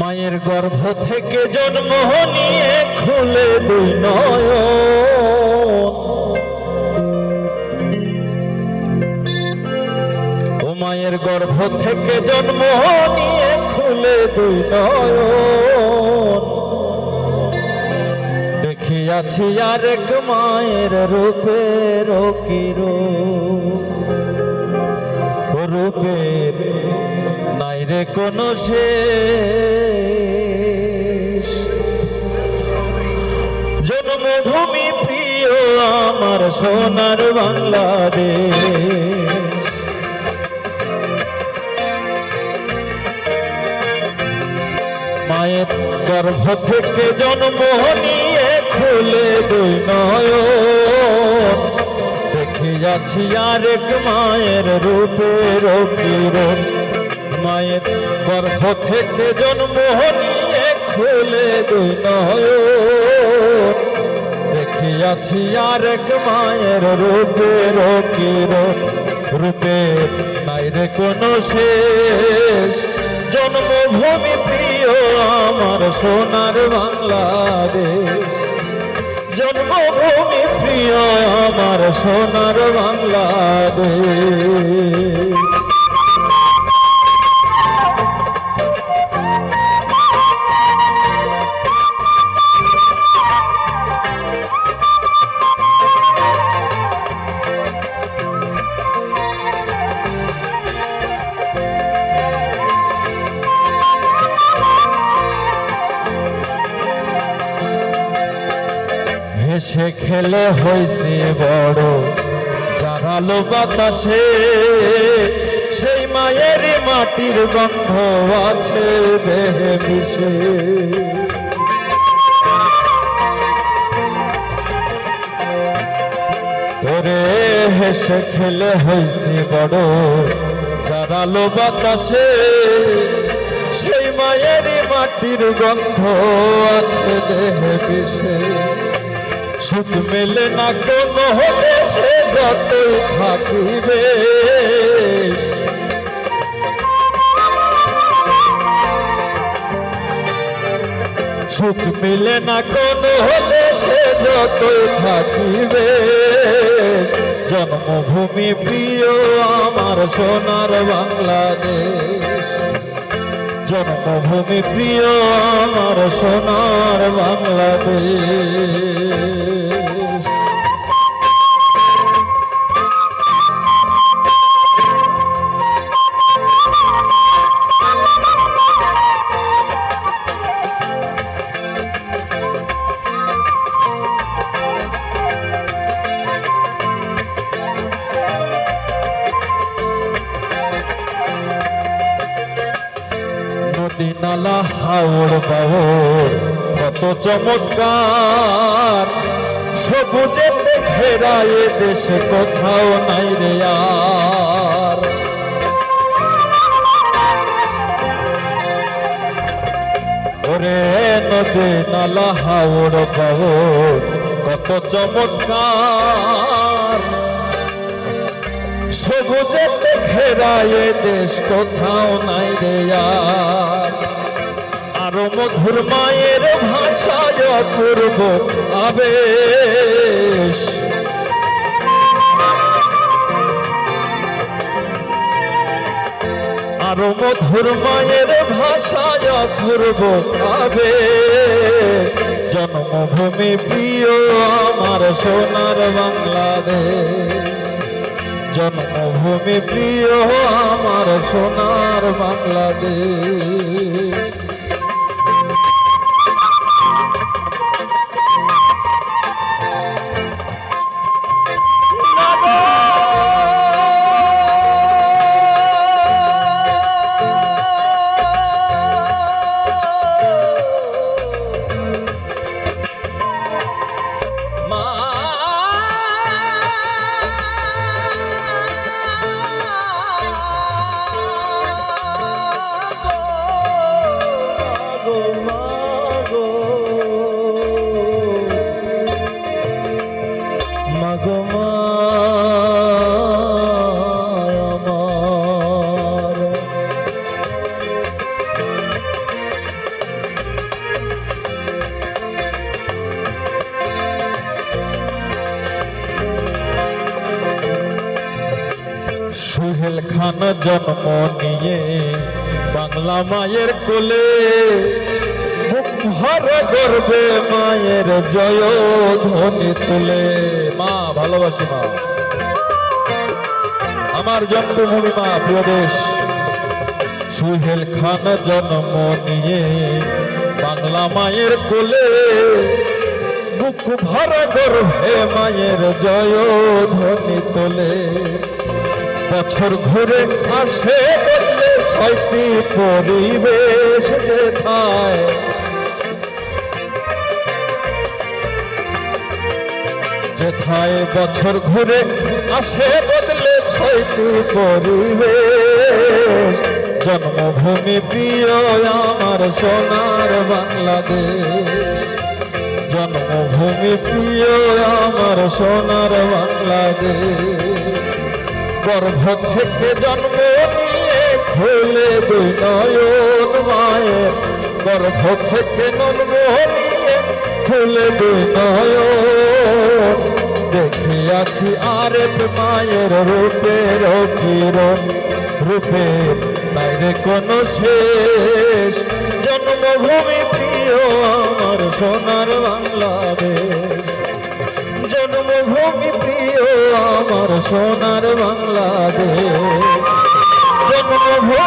মায়ের গর্ভ থেকে জন্ম নিয়ে খুলে দুই নয়ন, ও মায়ের গর্ভ থেকে জন্ম নিয়ে খুলে দুই নয়ন, দেখিয়াছি আরেক মায়ের রূপের রূপের নাই রে কোনো শেষ। জন্মভূমি প্রিয় আমার সোনার বাংলাদেশ, মায়ের গর্ভ থেকে জন্ম নিয়ে খুলে দুই নয়ন, দেখিয়াছি আরেক মায়ের রূপের কিরণ। মায়ের গর্ভ থেকে জন্ম নিয়ে খুলে দুই নয়ন, দেখিয়াছি আরেক মায়ের রূপের কিরণ। রূপের নাই রে কোনো শেষ, জন্মভূমি প্রিয় আমার সোনার বাংলাদেশ, জন্মভূমি প্রিয় আমার সোনার বাংলাদেশ। হেসে খেলে হয়েছে বড় জানালো বাতাসে, সেই মায়ের মাটির গন্ধ আছে দেহে মিশে। ওরে হেসে খেলে হয়েছে বড় জানালো বাতাসে, সেই মায়ের মাটির গন্ধ আছে দেহে মিশে। সুখ মেলে না কোনো দেশে যতই থাকিবে, সুখ মিলে না কোনো দেশে যতই থাকিবে। জন্মভূমি প্রিয় আমার সোনার বাংলাদেশ, জন্মভূমি প্রিয় আমার সোনার বাংলাদেশ। নদী নালা হাওড় বাওড় কত চমৎকার, সবুজেতে ঘেরা এ দেশে কোথাও নাই রে আর। ওরে নদী নালা হাওড় বাওড় কত চমৎকার, সবুজেতে ঘেরা এ দেশ কোথাও নাই রে আর। আরো মধুর মায়ের ভাষায় অপূর্ব আবেশ, আরো মধুর মায়ের ভাষায় অপূর্ব আবেশ। জন্মভূমি প্রিয় আমার সোনার বাংলাদেশ, জন্মভূমি প্রিয় আমার সোনার বাংলাদেশ। খান জন্ম নিয়ে বাংলা মায়ের কোলে, বুক ভরে গর্বে মায়ের জয় ধ্বনি তুলে। মা ভালোবাসি মা, আমার জন্মভূমি মা, প্রিয় দেশ। সুহেল খান জন্ম নিয়ে বাংলা মায়ের কোলে, বুক ভরা গর্ভে মায়ের জয় ধ্বনি তোলে। বছর ঘুরে আসে বদলে ছয়টি পরিবেশ যেথায়, যেথায় বছর ঘুরে আসে বদলে ছয়টি পরিবেশ। জন্মভূমি প্রিয় আমার সোনার বাংলাদেশ, জন্মভূমি প্রিয় আমার সোনার বাংলাদেশ। গর্ভ থেকে জন্ম নিয়ে খুলে দুই নয়ন মায়ের, গর্ভ থেকে জন্ম নিয়ে খুলে দুই নয়ন। দেখিয়াছি আরেক মায়ের রূপের কিরণ, রূপের বাইরে কোনো শেষ। জন্মভূমি প্রিয় আমার সোনার বাংলাদেশ, জন্মভূমি প্রিয় আমার সোনার বাংলাদেশ, জন্মভূমি